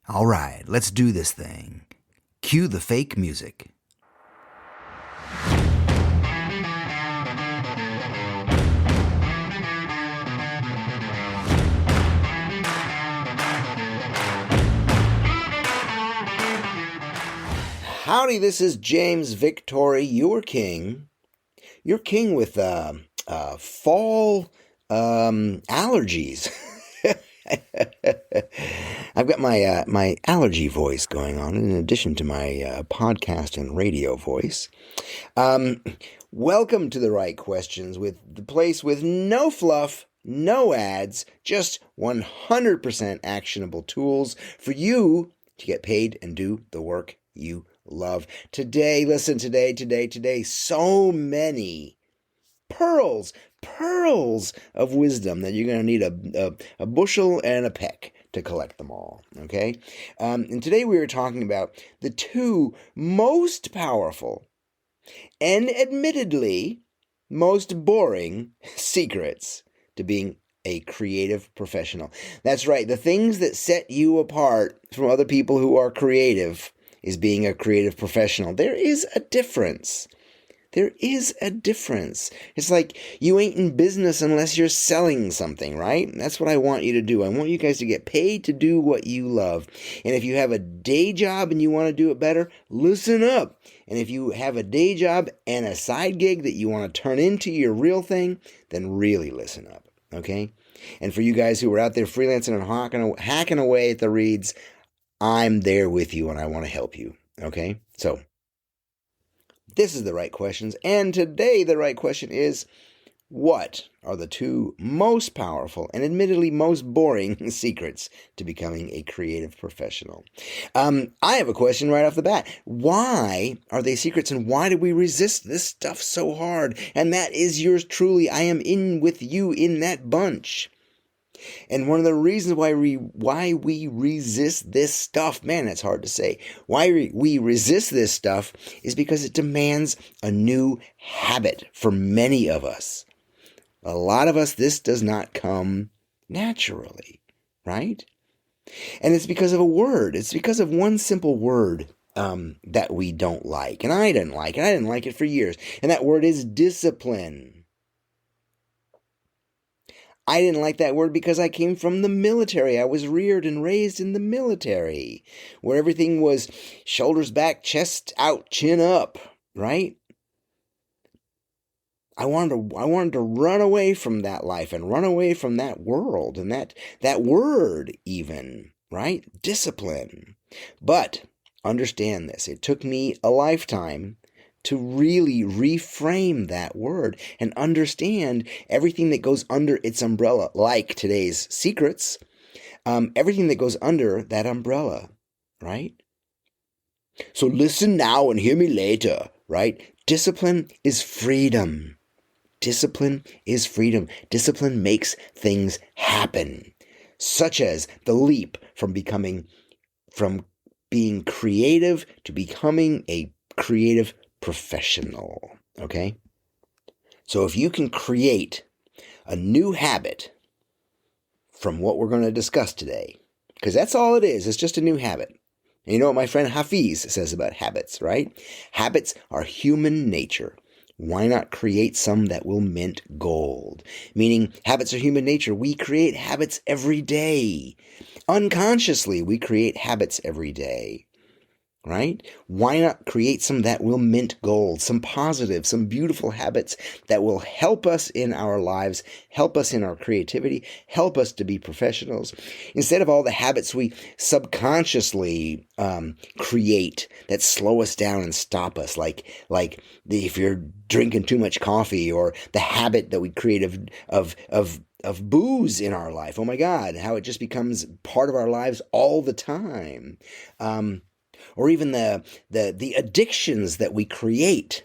All right, let's do this thing. Cue the fake music. Howdy, this is James Victory, your king. Your king with fall allergies. I've got my allergy voice going on in addition to my podcast and radio voice. Welcome to The Right Questions, with the place with no fluff, no ads, just 100% actionable tools for you to get paid and do the work you love. Today, so many pearls of wisdom that you're going to need a bushel and a peck to collect them all, okay? And today we are talking about the two most powerful and admittedly most boring secrets to being a creative professional. That's right, the things that set you apart from other people who are creative is being a creative professional. There is a difference. It's like you ain't in business unless you're selling something, right? That's what I want you to do. I want you guys to get paid to do what you love. And if you have a day job and you want to do it better, listen up. And if you have a day job and a side gig that you want to turn into your real thing, then really listen up, okay? And for you guys who are out there freelancing and hacking away at the reeds, I'm there with you and I want to help you, okay? So this is The Right Questions, and today the right question is, what are the two most powerful and admittedly most boring secrets to becoming a creative professional? I have a question right off the bat. Why are they secrets, and why do we resist this stuff so hard? And that is yours truly. I am in with you in that bunch. And one of the reasons why we resist this stuff, man, that's hard to say. Why we resist this stuff is because it demands a new habit for many of us. A lot of us, this does not come naturally, right? And it's because of a word. It's because of one simple word that we don't like. And I didn't like it. I didn't like it for years. And that word is discipline. I didn't like that word because I came from the military. I was reared and raised in the military, where everything was shoulders back, chest out, chin up, right? I wanted to run away from that life and run away from that world and that word even, right? Discipline. But understand this. It took me a lifetime to really reframe that word and understand everything that goes under its umbrella, like today's secrets, everything that goes under that umbrella, right? So listen now and hear me later, right? Discipline is freedom. Discipline is freedom. Discipline makes things happen, such as the leap from being creative to becoming a creative professional, okay? So if you can create a new habit from what we're going to discuss today, because that's all it is, it's just a new habit. And you know what my friend Hafiz says about habits, right? Habits are human nature. Why not create some that will mint gold? Meaning, habits are human nature. We create habits every day. Unconsciously, we create habits every day. Right? Why not create some that will mint gold, some positive, some beautiful habits that will help us in our lives, help us in our creativity, help us to be professionals, instead of all the habits we subconsciously create that slow us down and stop us, like if you're drinking too much coffee, or the habit that we create of booze in our life. Oh my God, how it just becomes part of our lives all the time. Or even the addictions that we create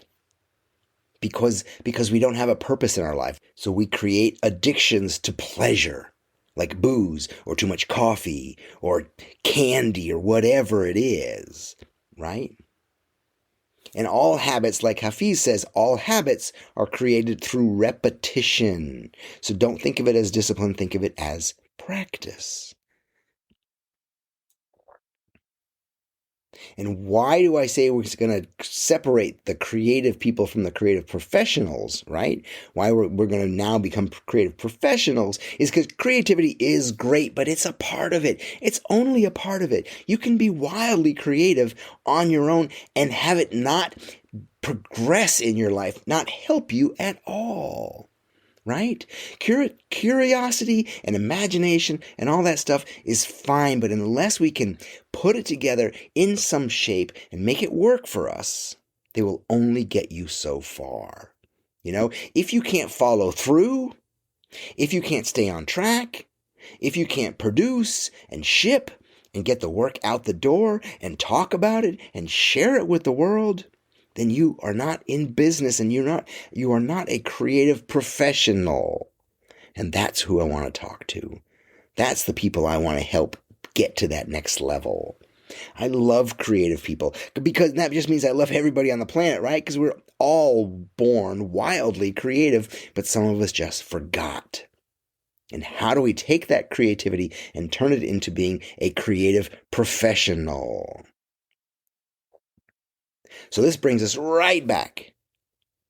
because we don't have a purpose in our life. So we create addictions to pleasure, like booze or too much coffee or candy or whatever it is, right? And all habits, like Hafiz says, all habits are created through repetition. So don't think of it as discipline, think of it as practice. And why do I say we're going to separate the creative people from the creative professionals, right? Why we're going to now become creative professionals is because creativity is great, but it's a part of it. It's only a part of it. You can be wildly creative on your own and have it not progress in your life, not help you at all. Right? Curiosity and imagination and all that stuff is fine, but unless we can put it together in some shape and make it work for us, they will only get you so far. If you can't follow through, if you can't stay on track, if you can't produce and ship and get the work out the door and talk about it and share it with the world, then you are not in business and you are not a creative professional. And that's who I want to talk to. That's the people I want to help get to that next level. I love creative people because that just means I love everybody on the planet, right? Because we're all born wildly creative, but some of us just forgot. And how do we take that creativity and turn it into being a creative professional? So this brings us right back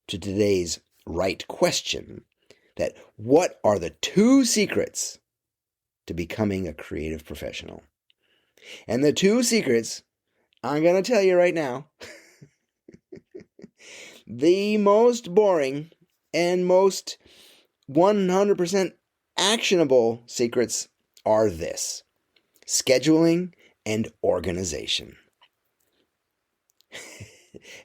to today's right question, that what are the 2 secrets to becoming a creative professional? And the 2 secrets, I'm going to tell you right now, the most boring and most 100% actionable secrets are this: scheduling and organization.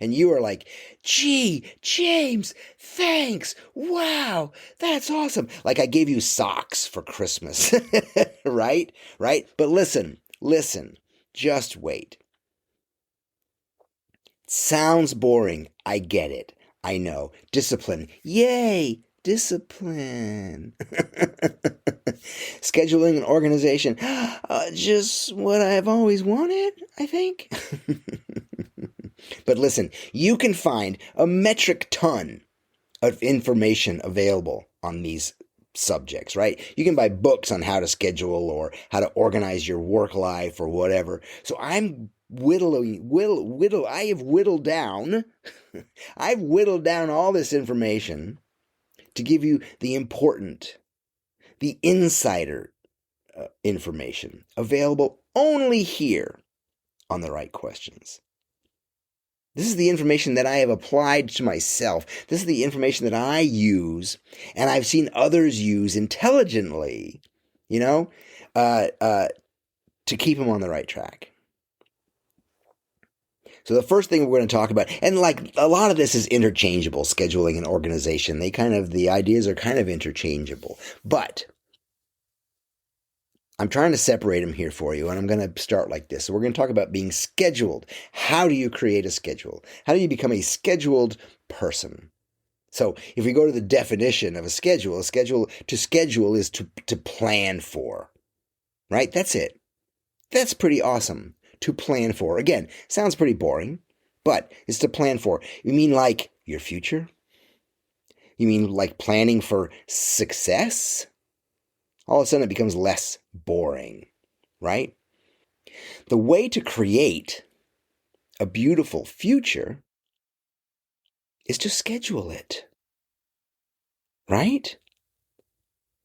And you are like, gee, James, thanks. Wow, that's awesome. Like I gave you socks for Christmas, right? But listen, just wait. Sounds boring. I get it. I know. Discipline. Yay, discipline. Scheduling and organization. Just what I've always wanted, I think. But listen, you can find a metric ton of information available on these subjects, right? You can buy books on how to schedule or how to organize your work life or whatever. So I have whittled down I've whittled down all this information to give you the important, the insider information available only here on The Right Questions. This is the information that I have applied to myself. This is the information that I use, and I've seen others use intelligently, to keep them on the right track. So the first thing we're going to talk about, and like a lot of this is interchangeable, scheduling and organization. The ideas are kind of interchangeable, but I'm trying to separate them here for you, and I'm going to start like this. So we're going to talk about being scheduled. How do you create a schedule? How do you become a scheduled person? So if we go to the definition of a schedule is to plan for, right? That's it. That's pretty awesome. To plan for. Again, sounds pretty boring, but it's to plan for. You mean like your future? You mean like planning for success? All of a sudden it becomes less boring, right? The way to create a beautiful future is to schedule it, right?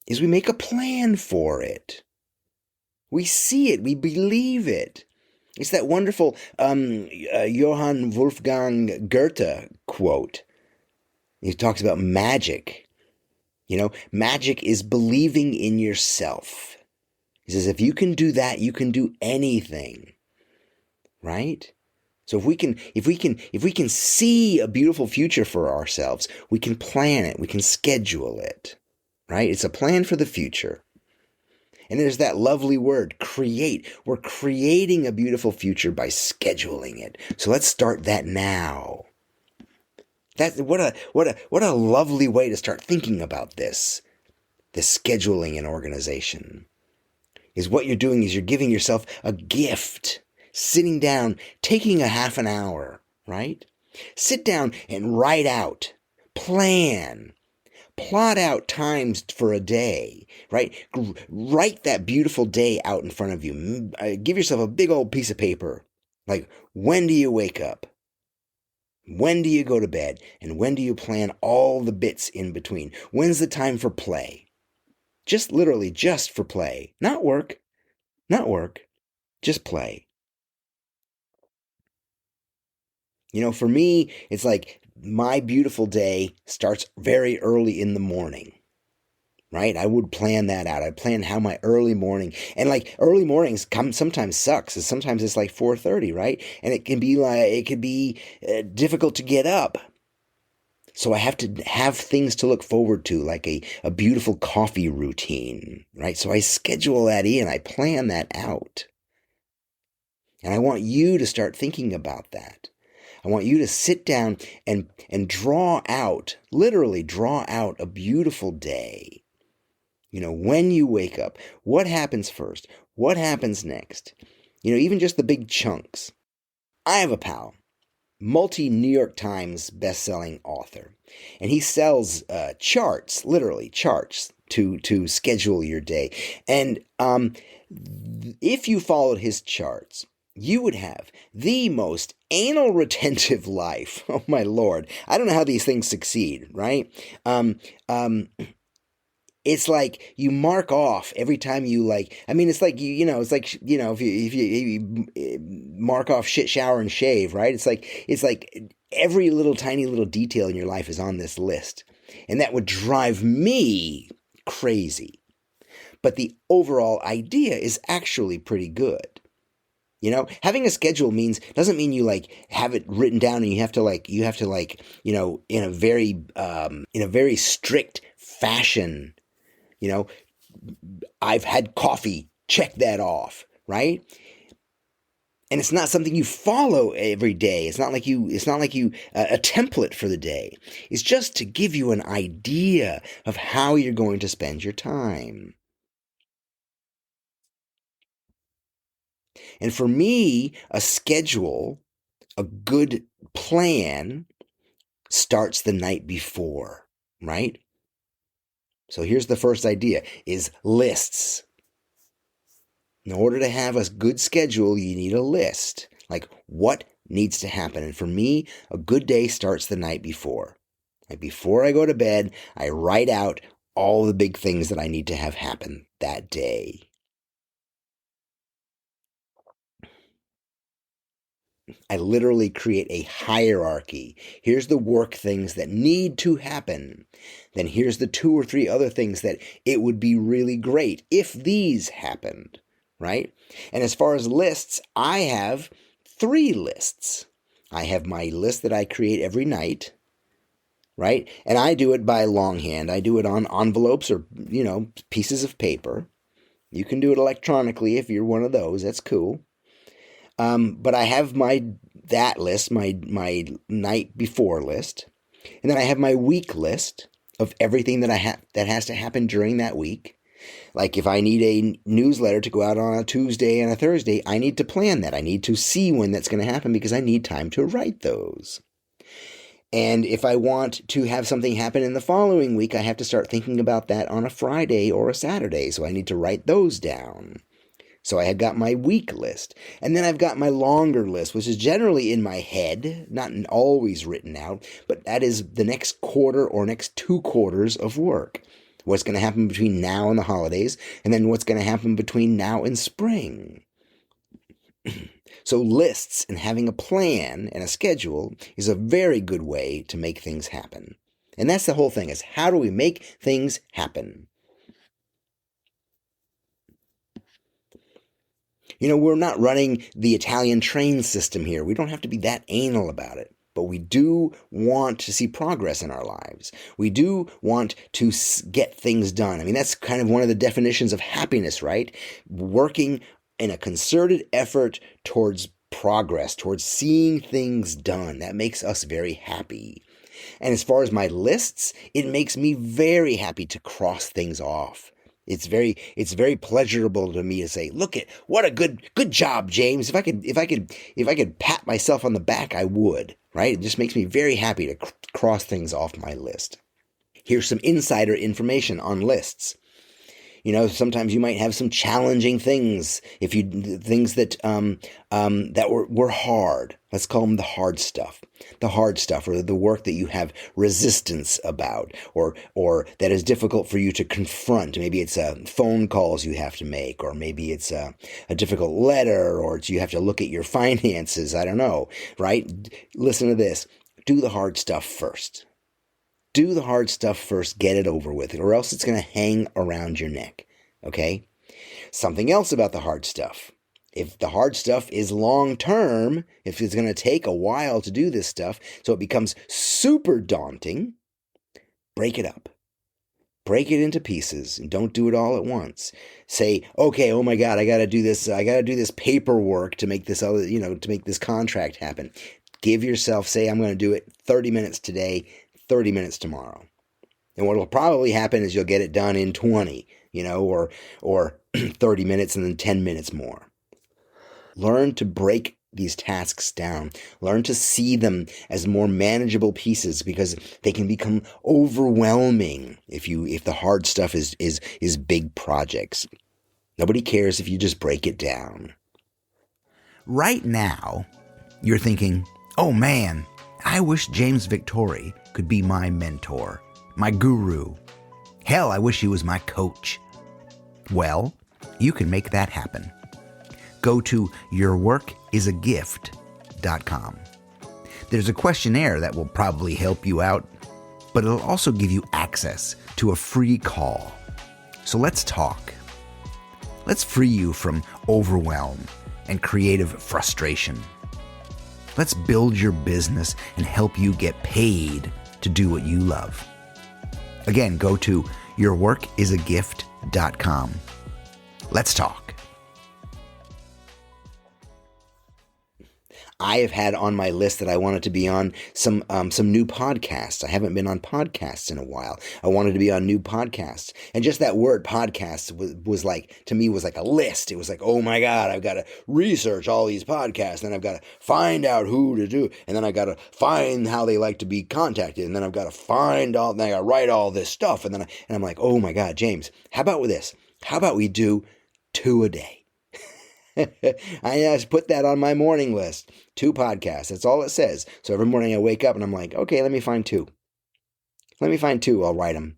Is we make a plan for it. We see it, we believe it. It's that wonderful Johann Wolfgang Goethe quote. He talks about magic. Magic is believing in yourself. He says, if you can do that, you can do anything. Right? So if we can see a beautiful future for ourselves, we can plan it, we can schedule it. Right? It's a plan for the future. And there's that lovely word, create. We're creating a beautiful future by scheduling it. So let's start that now. What a lovely way to start thinking about this scheduling and organization. Is what you're doing is you're giving yourself a gift. Sitting down, taking a half an hour, right? Sit down and write out, plan, plot out times for a day, right? Write that beautiful day out in front of you. Give yourself a big old piece of paper, Like, when do you wake up? When do you go to bed? And when do you plan all the bits in between? When's the time for play? Just literally just for play. Not work. Not work. Just play. For me, it's like my beautiful day starts very early in the morning, right? I would plan that out. I'd plan how my early morning, and like early mornings sometimes sucks. Sometimes it's like 4:30, right? And it could be difficult to get up. So I have to have things to look forward to, like a beautiful coffee routine, right? So I schedule that in. I plan that out. And I want you to start thinking about that. I want you to sit down and literally draw out a beautiful day. When you wake up, what happens first? What happens next? Even just the big chunks. I have a pal, multi-New York Times best-selling author, and he sells charts, literally charts, to schedule your day. And if you followed his charts, you would have the most anal retentive life. Oh my Lord. I don't know how these things succeed, right? It's like you mark off every time you it's like, if you mark off shit, shower, and shave, right? It's like every little tiny little detail in your life is on this list. And that would drive me crazy. But the overall idea is actually pretty good. Having a schedule doesn't mean you have it written down and you have to in a very strict fashion, I've had coffee, check that off, right? And it's not something you follow every day. It's not like you a template for the day. It's just to give you an idea of how you're going to spend your time. And for me, a schedule, a good plan starts the night before, right? So here's the first idea, is lists. In order to have a good schedule, you need a list. Like, what needs to happen? And for me, a good day starts the night before. Like, before I go to bed, I write out all the big things that I need to have happen that day. I literally create a hierarchy. Here's the work things that need to happen. Then here's the 2 or 3 other things that it would be really great if these happened, right? And as far as lists, I have 3 lists. I have my list that I create every night, right? And I do it by longhand. I do it on envelopes or, pieces of paper. You can do it electronically if you're one of those. That's cool. But I have that list, my night before list, and then I have my week list of everything that that has to happen during that week. Like if I need a newsletter to go out on a Tuesday and a Thursday, I need to plan that. I need to see when that's going to happen because I need time to write those. And if I want to have something happen in the following week, I have to start thinking about that on a Friday or a Saturday. So I need to write those down. So I have got my week list. And then I've got my longer list, which is generally in my head, not always written out, but that is the next quarter or next 2 quarters of work. What's going to happen between now and the holidays, and then what's going to happen between now and spring. So lists and having a plan and a schedule is a very good way to make things happen. And that's the whole thing, is how do we make things happen? We're not running the Italian train system here. We don't have to be that anal about it. But we do want to see progress in our lives. We do want to get things done. I mean, that's kind of one of the definitions of happiness, right? Working in a concerted effort towards progress, towards seeing things done. That makes us very happy. And as far as my lists, it makes me very happy to cross things off. It's very pleasurable to me to say, look at what a good job, James. If I could pat myself on the back, I would, right? It just makes me very happy to cross things off my list. Here's some insider information on lists. Sometimes you might have some challenging things. Things that that were hard. Let's call them the hard stuff. The hard stuff, or the work that you have resistance about, or that is difficult for you to confront. Maybe it's phone calls you have to make, or maybe it's a difficult letter, or you have to look at your finances. I don't know, right? Listen to this. Do the hard stuff first. Do the hard stuff first, get it over with, or else it's going to hang around your neck, okay? Something else about the hard stuff. If the hard stuff is long-term, if it's going to take a while to do this stuff, so it becomes super daunting, break it up. Break it into pieces and don't do it all at once. Say, okay, oh my God, I got to do this paperwork to make this to make this contract happen. Give yourself, say, I'm going to do it 30 minutes today, 30 minutes tomorrow. And what will probably happen is you'll get it done in 20, or 30 minutes and then 10 minutes more. Learn to break these tasks down. Learn to see them as more manageable pieces, because they can become overwhelming if the hard stuff is big projects. Nobody cares if you just break it down. Right now, you're thinking, oh man, I wish James Victori could be my mentor, my guru. Hell, I wish he was my coach. Well, you can make that happen. Go to yourworkisagift.com. There's a questionnaire that will probably help you out, but it'll also give you access to a free call. So let's talk. Let's free you from overwhelm and creative frustration. Let's build your business and help you get paid to do what you love. Again, go to yourworkisagift.com. Let's talk. I have had on my list that I wanted to be on some new podcasts. I haven't been on podcasts in a while. I wanted to be on new podcasts. And just that word podcast was like, to me, was like a list. It was like, oh my God, I've got to research all these podcasts. And then I've got to find out who to do. And then I got to find how they like to be contacted. And then I've got to find all, then I got to write all this stuff. And I'm like, oh my God, James, how about with this? How about we do 2 a day? I just put that on my morning list. 2 podcasts. That's all it says. So every morning I wake up and I'm like, okay, let me find 2. Let me find 2. I'll write them.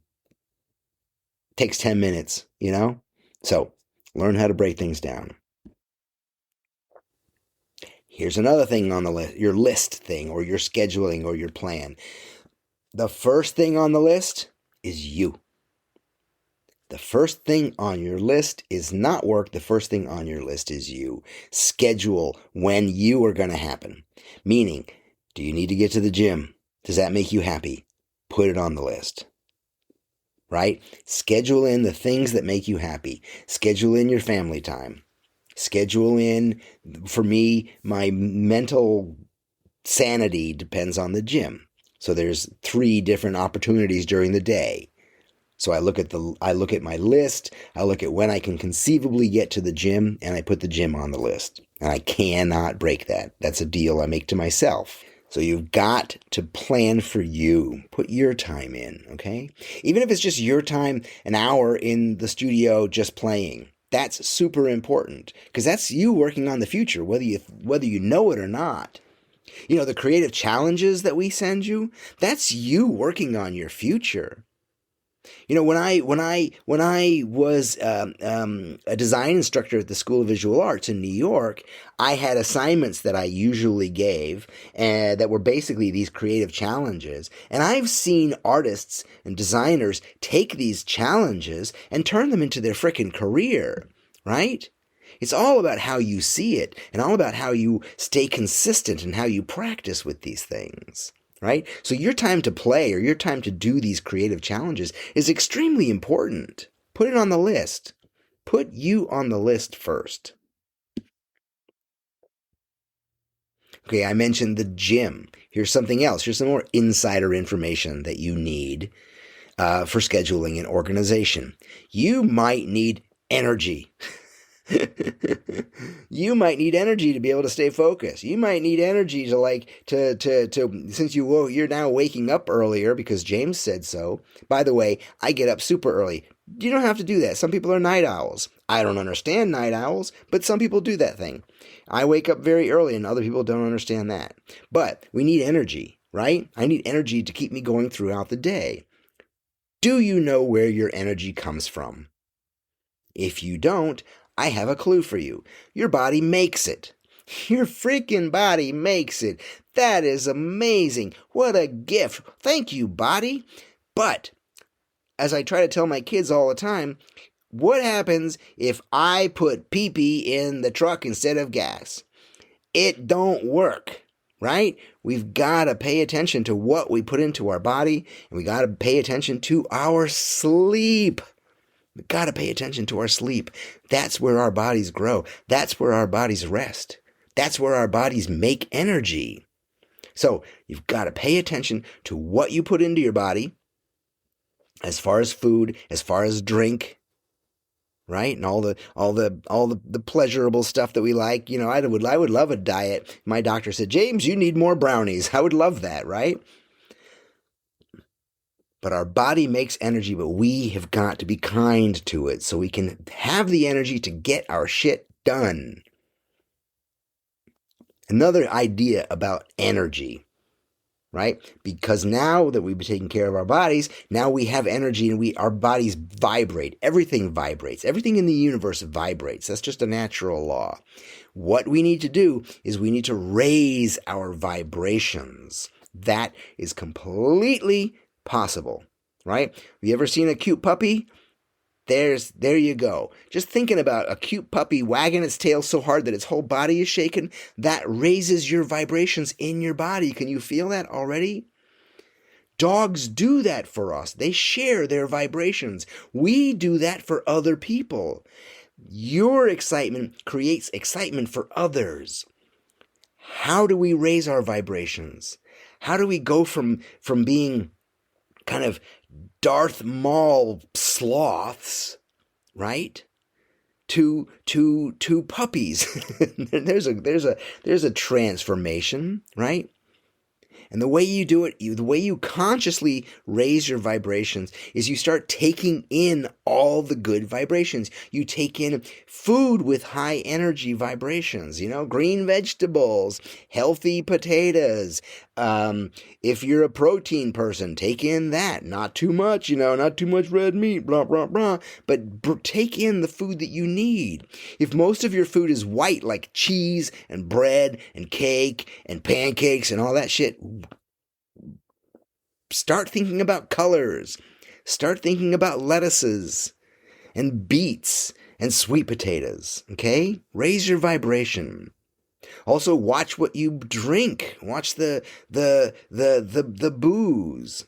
Takes 10 minutes, So learn how to break things down. Here's another thing on the list, your list thing, or your scheduling, or your plan. The first thing on the list is you. The first thing on your list is not work. The first thing on your list is you. Schedule when you are going to happen. Meaning, do you need to get to the gym? Does that make you happy? Put it on the list. Right? Schedule in the things that make you happy. Schedule in your family time. Schedule in, for me, my mental sanity depends on the gym. So there's 3 different opportunities during the day. So I look at my list, I look at when I can conceivably get to the gym, and I put the gym on the list. And I cannot break that. That's a deal I make to myself. So you've got to plan for you. Put your time in, okay? Even if it's just your time, an hour in the studio just playing. That's super important, because that's you working on the future, whether you know it or not. The creative challenges that we send you, that's you working on your future. When I was a design instructor at the School of Visual Arts in New York, I had assignments that I usually gave that were basically these creative challenges. And I've seen artists and designers take these challenges and turn them into their frickin' career, right? It's all about how you see it, and all about how you stay consistent and how you practice with these things. Right? So your time to play, or your time to do these creative challenges, is extremely important. Put it on the list. Put you on the list first. Okay, I mentioned the gym. Here's something else. Here's some more insider information that you need for scheduling and organization. You might need energy. You might need energy to be able to stay focused. You might need energy to since you're now waking up earlier because James said so. By the way, I get up super early. You don't have to do that. Some people are night owls. I don't understand night owls, but some people do that thing. I wake up very early and other people don't understand that. But we need energy, right? I need energy to keep me going throughout the day. Do you know where your energy comes from? If you don't, I have a clue for you. Your body makes it. Your freaking body makes it. That is amazing. What a gift. Thank you, body. But, as I try to tell my kids all the time, what happens if I put pee-pee in the truck instead of gas? It don't work, right? We've got to pay attention to what we put into our body, and we got to pay attention to our sleep. We've got to pay attention to our sleep. That's where our bodies grow. That's where our bodies rest. That's where our bodies make energy. So you've got to pay attention to what you put into your body as far as food, as far as drink, right? And all the pleasurable stuff that we like. You know, I would love a diet. My doctor said, "James, you need more brownies." I would love that, right? But our body makes energy, but we have got to be kind to it so we can have the energy to get our shit done. Another idea about energy, right? Because now that we've been taking care of our bodies, now we have energy and our bodies vibrate. Everything vibrates. Everything in the universe vibrates. That's just a natural law. What we need to do is we need to raise our vibrations. That is completely possible, right? Have you ever seen a cute puppy? There you go. Just thinking about a cute puppy wagging its tail so hard that its whole body is shaken, that raises your vibrations in your body. Can you feel that already? Dogs do that for us. They share their vibrations. We do that for other people. Your excitement creates excitement for others. How do we raise our vibrations? How do we go from being kind of Darth Maul sloths, right, to puppies? there's a transformation, right? And the way you do it, the way you consciously raise your vibrations is you start taking in all the good vibrations. You take in food with high energy vibrations, green vegetables, healthy potatoes. If you're a protein person, take in that. Not too much, not too much red meat, blah, blah, blah. But take in the food that you need. If most of your food is white, like cheese and bread and cake and pancakes and all that shit, start thinking about colors. Start thinking about lettuces and beets and sweet potatoes, okay? Raise your vibration. Also, watch what you drink. Watch the booze.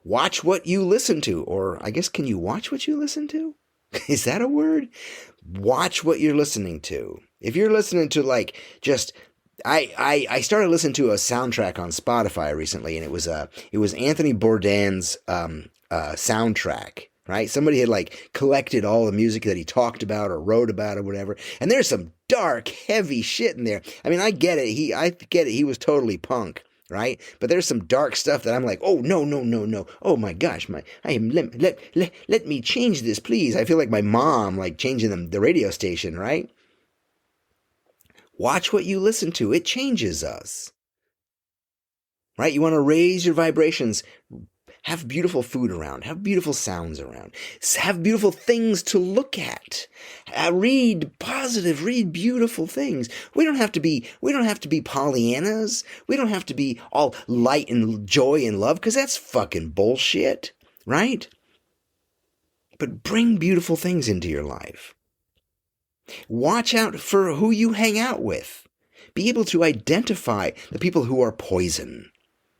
Watch what you listen to. Or I guess, can you watch what you listen to? Is that a word? Watch what you're listening to. If you're listening to I started listening to a soundtrack on Spotify recently, and it was Anthony Bourdain's soundtrack. Right? Somebody had collected all the music that he talked about or wrote about or whatever. And there's some dark, heavy shit in there. I mean, I get it. I get it. He was totally punk, right? But there's some dark stuff that I'm like, oh, no. Oh my gosh, let me change this, please. I feel like my mom, changing the radio station, right? Watch what you listen to. It changes us, right? You want to raise your vibrations. Have beautiful food around. Have beautiful sounds around. Have beautiful things to look at. Read positive. Read beautiful things. We don't have to be Pollyannas. We don't have to be all light and joy and love, because that's fucking bullshit, right? But bring beautiful things into your life. Watch out for who you hang out with. Be able to identify the people who are poison.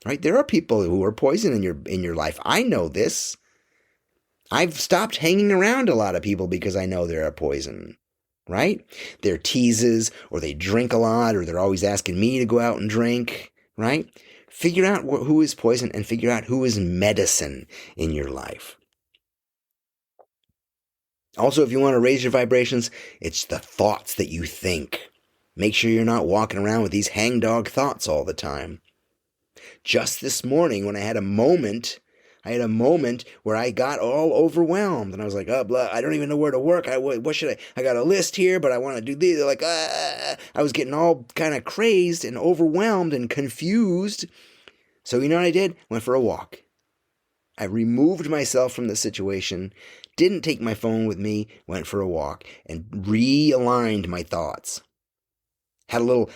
Right? There are people who are poison in your life. I know this. I've stopped hanging around a lot of people because I know they're a poison. Right? They're teases, or they drink a lot, or they're always asking me to go out and drink. Right? Figure out who is poison and figure out who is medicine in your life. Also, if you want to raise your vibrations, it's the thoughts that you think. Make sure you're not walking around with these hangdog thoughts all the time. Just this morning, when I had a moment where I got all overwhelmed, and I was like, "Oh, blah! I don't even know where to work. What should I? I got a list here, but I want to do these." Like, I was getting all kind of crazed and overwhelmed and confused. So you know what I did? Went for a walk. I removed myself from the situation, didn't take my phone with me, went for a walk, and realigned my thoughts. Had a little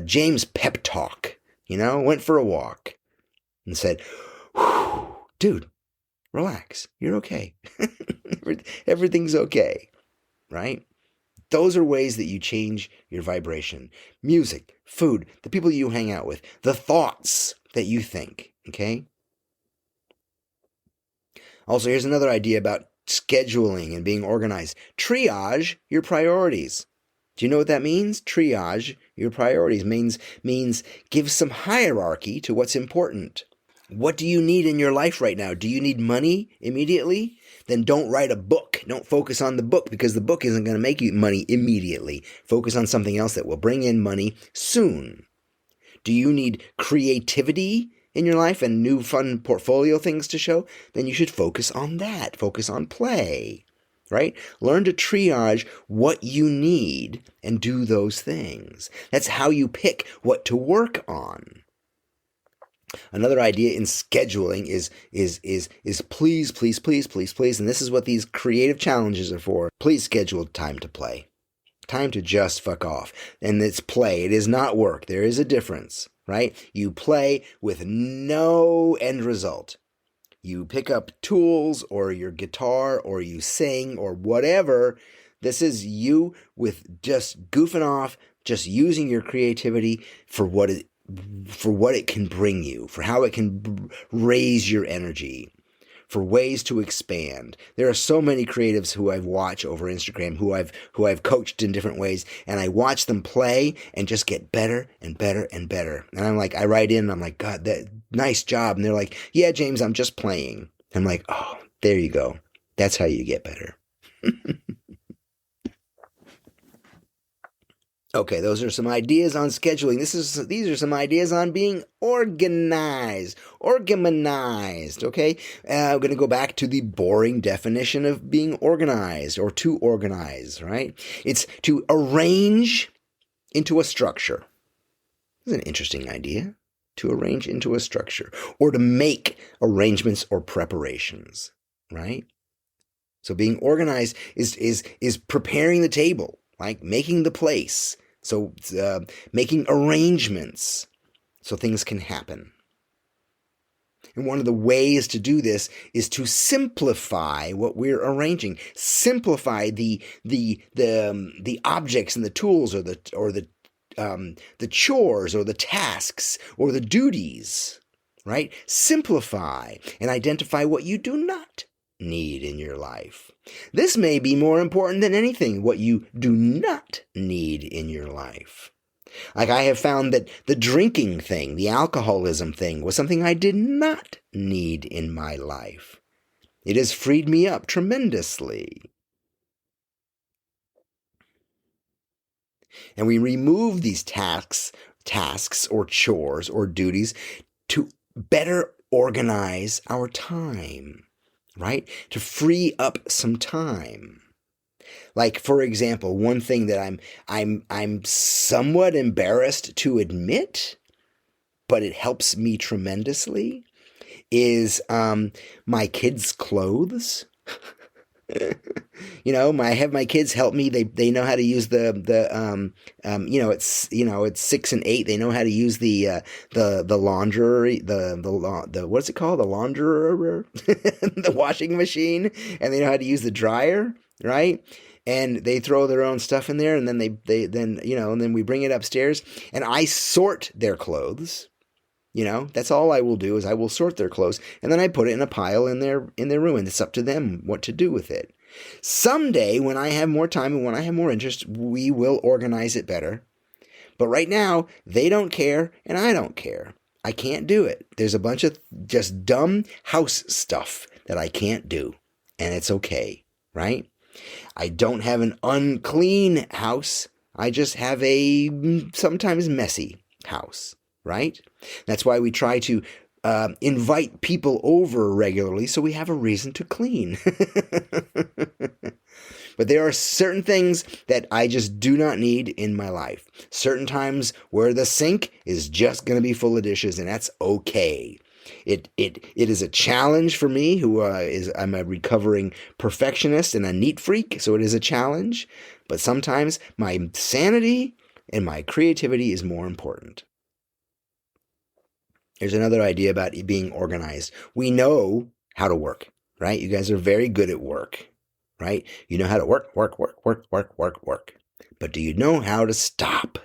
James pep talk, went for a walk and said, dude, relax. You're okay. Everything's okay, right? Those are ways that you change your vibration. Music, food, the people you hang out with, the thoughts that you think, okay? Also, here's another idea about scheduling and being organized. Triage your priorities. Do you know what that means? Triage your priorities means give some hierarchy to what's important. What do you need in your life right now? Do you need money immediately? Then don't write a book. Don't focus on the book, because the book isn't going to make you money immediately. Focus on something else that will bring in money soon. Do you need creativity in your life and new fun portfolio things to show? Then you should focus on that. Focus on play. Right? Learn to triage what you need and do those things. That's how you pick what to work on. Another idea in scheduling is please, please, please, please, please, and this is what these creative challenges are for. Please schedule time to play. Time to just fuck off. And it's play. It is not work. There is a difference, right? You play with no end result. You pick up tools or your guitar or you sing or whatever. This is you with just goofing off, just using your creativity for what it can bring you, for how it can raise your energy, for ways to expand. There are so many creatives who I've watched over Instagram, who I've coached in different ways, and I watch them play and just get better and better and better. And I'm like, I write in and I'm like, God, that nice job. And they're like, yeah, James, I'm just playing. I'm like, oh, there you go. That's how you get better. Okay, those are some ideas on scheduling. These are some ideas on being organized. Okay? I'm going to go back to the boring definition of being organized or to organize, right? It's to arrange into a structure. This is an interesting idea. To arrange into a structure or to make arrangements or preparations, right? So being organized is preparing the table. Like making the place, so making arrangements so things can happen. And one of the ways to do this is to simplify what we're arranging. Simplify the objects and the tools or the chores or the tasks or the duties, right? Simplify and identify what you do not need in your life. This may be more important than anything, what you do not need in your life. Like I have found that the drinking thing, the alcoholism thing, was something I did not need in my life. It has freed me up tremendously. And we remove these tasks or chores or duties to better organize our time. Right? To free up some time. Like, for example, one thing that I'm somewhat embarrassed to admit, but it helps me tremendously, is my kids' clothes. I have my kids help me. They know how to use it's 6 and 8. They know how to use the laundry, the what's it called? The launderer, the washing machine, and they know how to use the dryer, right? And they throw their own stuff in there, and then and then we bring it upstairs, and I sort their clothes. That's all I will do is I will sort their clothes, and then I put it in a pile in their room, and it's up to them what to do with it. Someday, when I have more time and when I have more interest, we will organize it better. But right now, they don't care, and I don't care. I can't do it. There's a bunch of just dumb house stuff that I can't do. and it's okay, right? I don't have an unclean house. I just have a sometimes messy house, right? That's why we try to invite people over regularly so we have a reason to clean. But there are certain things that I just do not need in my life. Certain times where the sink is just going to be full of dishes, and that's okay. It is a challenge for me, I'm a recovering perfectionist and a neat freak, so it is a challenge. But sometimes my sanity and my creativity is more important. Here's another idea about being organized. We know how to work, right? You guys are very good at work, right? You know how to work. But do you know how to stop,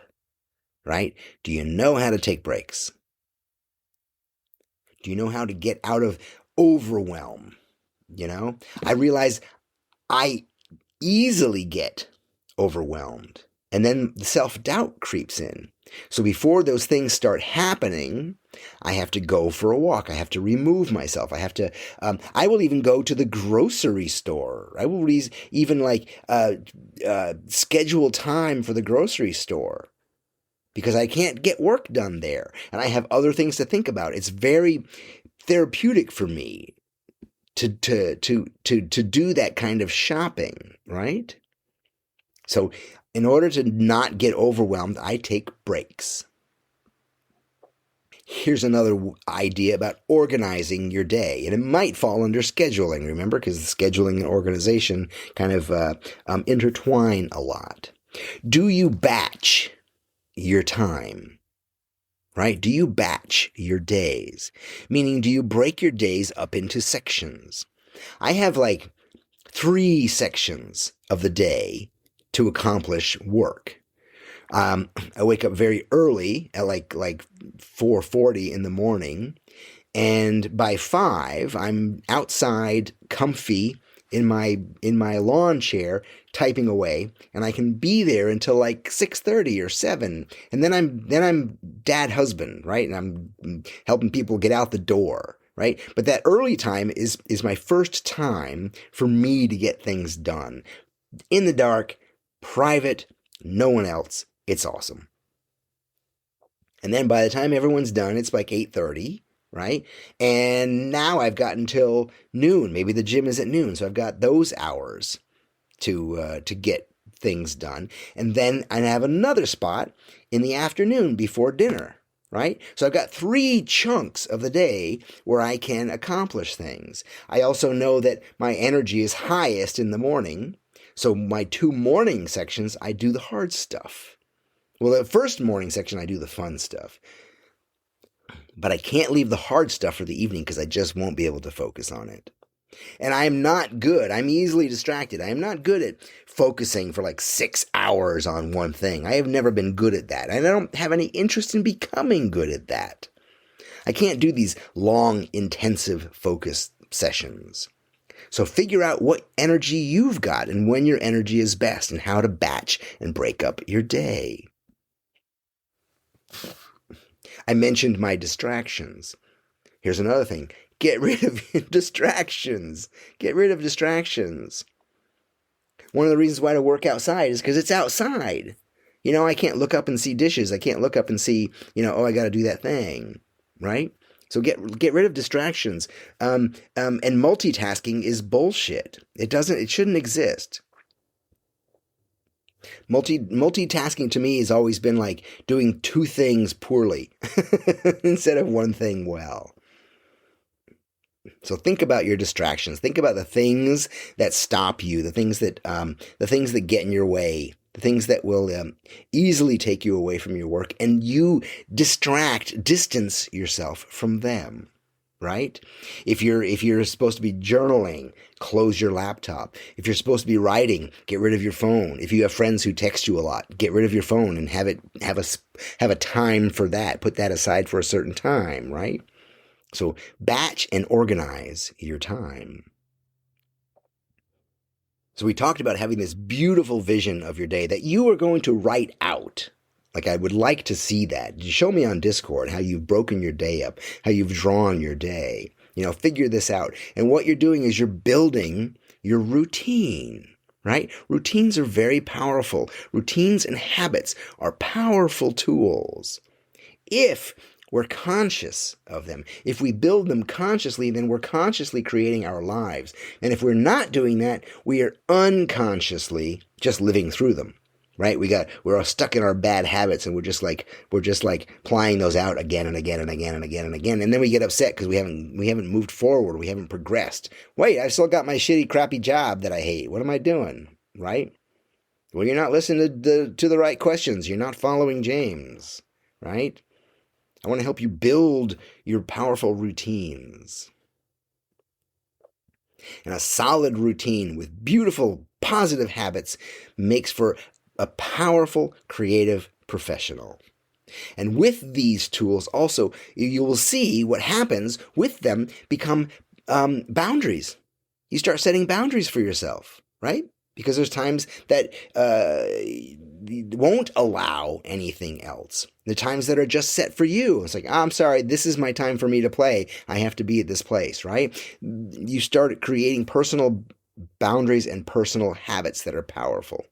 right? Do you know how to take breaks? Do you know how to get out of overwhelm? I realize I easily get overwhelmed, and then the self-doubt creeps in. So before those things start happening, I have to go for a walk. I have to remove myself. I will even go to the grocery store. I will even schedule time for the grocery store because I can't get work done there. And I have other things to think about. It's very therapeutic for me to do that kind of shopping, right? So in order to not get overwhelmed, I take breaks. Here's another idea about organizing your day, and it might fall under scheduling, remember, because scheduling and organization kind of intertwine a lot. Do you batch your time? Right? Do you batch your days? Meaning, do you break your days up into sections? I have 3 sections of the day to accomplish work. I wake up very early at like 4:40 in the morning, and by 5 I'm outside, comfy in my lawn chair, typing away, and I can be there until 6:30 or 7, and then I'm dad husband, right? And I'm helping people get out the door, right? But that early time is my first time for me to get things done. In the dark, private, no one else. It's awesome. And then by the time everyone's done, it's 8:30, right? And now I've got until noon. Maybe the gym is at noon, so I've got those hours to get things done. And then I have another spot in the afternoon before dinner, right? So I've got 3 chunks of the day where I can accomplish things. I also know that my energy is highest in the morning. So my 2 morning sections, I do the hard stuff. Well, the first morning section, I do the fun stuff. But I can't leave the hard stuff for the evening because I just won't be able to focus on it. And I'm not good. I'm easily distracted. I am not good at focusing for 6 hours on one thing. I have never been good at that. And I don't have any interest in becoming good at that. I can't do these long, intensive focus sessions. So figure out what energy you've got and when your energy is best and how to batch and break up your day. I mentioned my distractions. Here's another thing. Get rid of distractions. Get rid of distractions. One of the reasons why to work outside is because it's outside. I can't look up and see dishes. I can't look up and see, I got to do that thing, right? So get rid of distractions. And multitasking is bullshit. It shouldn't exist. Multitasking to me has always been like doing 2 things poorly instead of 1 thing well. So think about your distractions. Think about the things that stop you, the things that get in your way, the things that will easily take you away from your work, and you distance yourself from them. Right? If you're supposed to be journaling, close your laptop. If you're supposed to be writing, get rid of your phone. If you have friends who text you a lot, get rid of your phone and have a time for that. Put that aside for a certain time, right? So batch and organize your time. So we talked about having this beautiful vision of your day that you are going to write out. I would like to see that. Show me on Discord how you've broken your day up, how you've drawn your day. Figure this out. And what you're doing is you're building your routine, right? Routines are very powerful. Routines and habits are powerful tools. If we're conscious of them, if we build them consciously, then we're consciously creating our lives. And if we're not doing that, we are unconsciously just living through them. Right? We're all stuck in our bad habits, and we're just like plying those out again and again and again and again and again. And then we get upset because we haven't moved forward. We haven't progressed. Wait, I've still got my shitty, crappy job that I hate. What am I doing? Right? Well, you're not listening to the right questions. You're not following James. Right? I want to help you build your powerful routines. And a solid routine with beautiful, positive habits makes for a powerful, creative professional. And with these tools also, you will see what happens with them become boundaries. You start setting boundaries for yourself, right? Because there's times that won't allow anything else. The times that are just set for you. It's like, I'm sorry, this is my time for me to play. I have to be at this place, right? You start creating personal boundaries and personal habits that are powerful.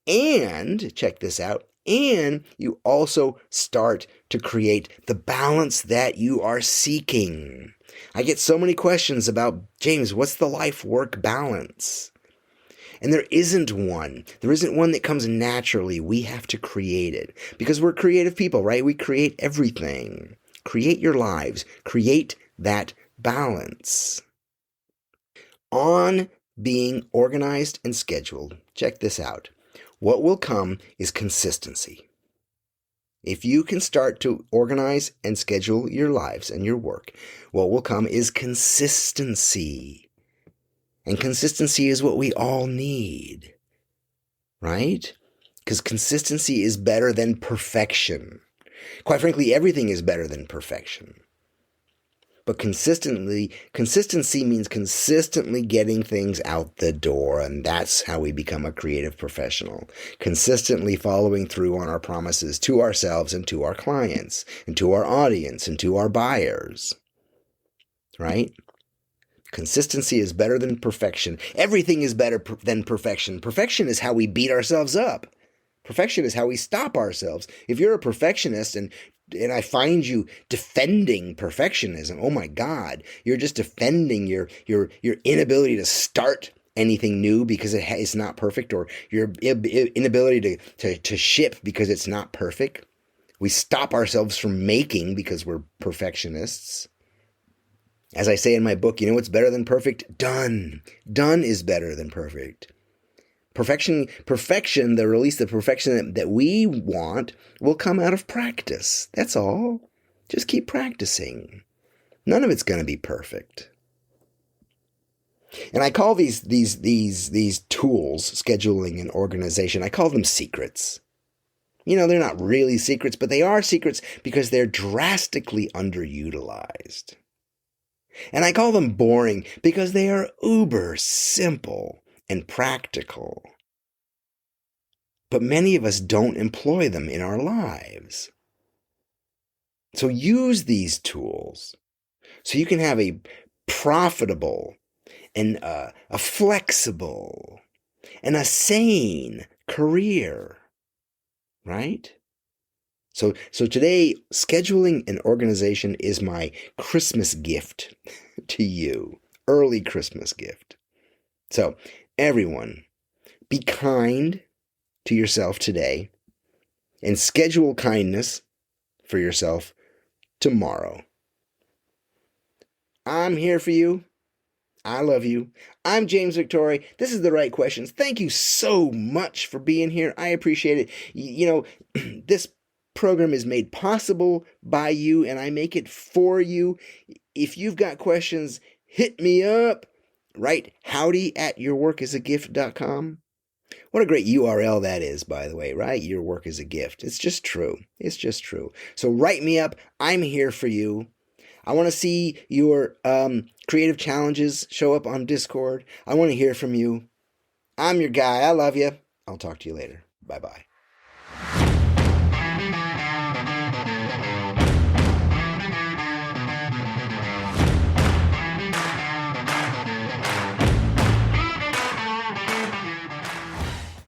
And, check this out, and you also start to create the balance that you are seeking. I get so many questions about, James, what's the life-work balance? And there isn't one. There isn't one that comes naturally. We have to create it. Because we're creative people, right? We create everything. Create your lives. Create that balance. On being organized and scheduled, check this out. What will come is consistency. If you can start to organize and schedule your lives and your work, what will come is consistency. And consistency is what we all need, right? Because consistency is better than perfection. Quite frankly, everything is better than perfection. But consistency means consistently getting things out the door, and that's how we become a creative professional. Consistently following through on our promises to ourselves and to our clients, and to our audience, and to our buyers. Right? Consistency is better than perfection. Everything is better than perfection. Perfection is how we beat ourselves up. Perfection is how we stop ourselves. If you're a perfectionist and I find you defending perfectionism, oh my God, you're just defending your inability to start anything new because it's not perfect, or your inability to ship because it's not perfect. We stop ourselves from making because we're perfectionists. As I say in my book, you know what's better than perfect? Done. Done is better than perfect. Perfection, the release, the perfection that we want will come out of practice. That's all. Just keep practicing. None of it's going to be perfect. And I call these tools, scheduling and organization, I call them secrets. You know, they're not really secrets, but they are secrets because they're drastically underutilized. And I call them boring because they are uber simple and practical. But many of us don't employ them in our lives. So use these tools so you can have a profitable and a flexible and a sane career, right? So today, scheduling and organization is my Christmas gift to you, early Christmas gift. So everyone, be kind to yourself today and schedule kindness for yourself tomorrow. I'm here for you. I love you. I'm James Victori. This is The Right Questions. Thank you so much for being here. I appreciate it. You know, this program is made possible by you, and I make it for you. If you've got questions, hit me up. Right? howdy@yourworkisagift.com. What a great URL that is, by the way, right? Your work is a gift. It's just true. It's just true. So write me up. I'm here for you. I want to see your creative challenges show up on Discord. I want to hear from you. I'm your guy. I love you. I'll talk to you later. Bye-bye.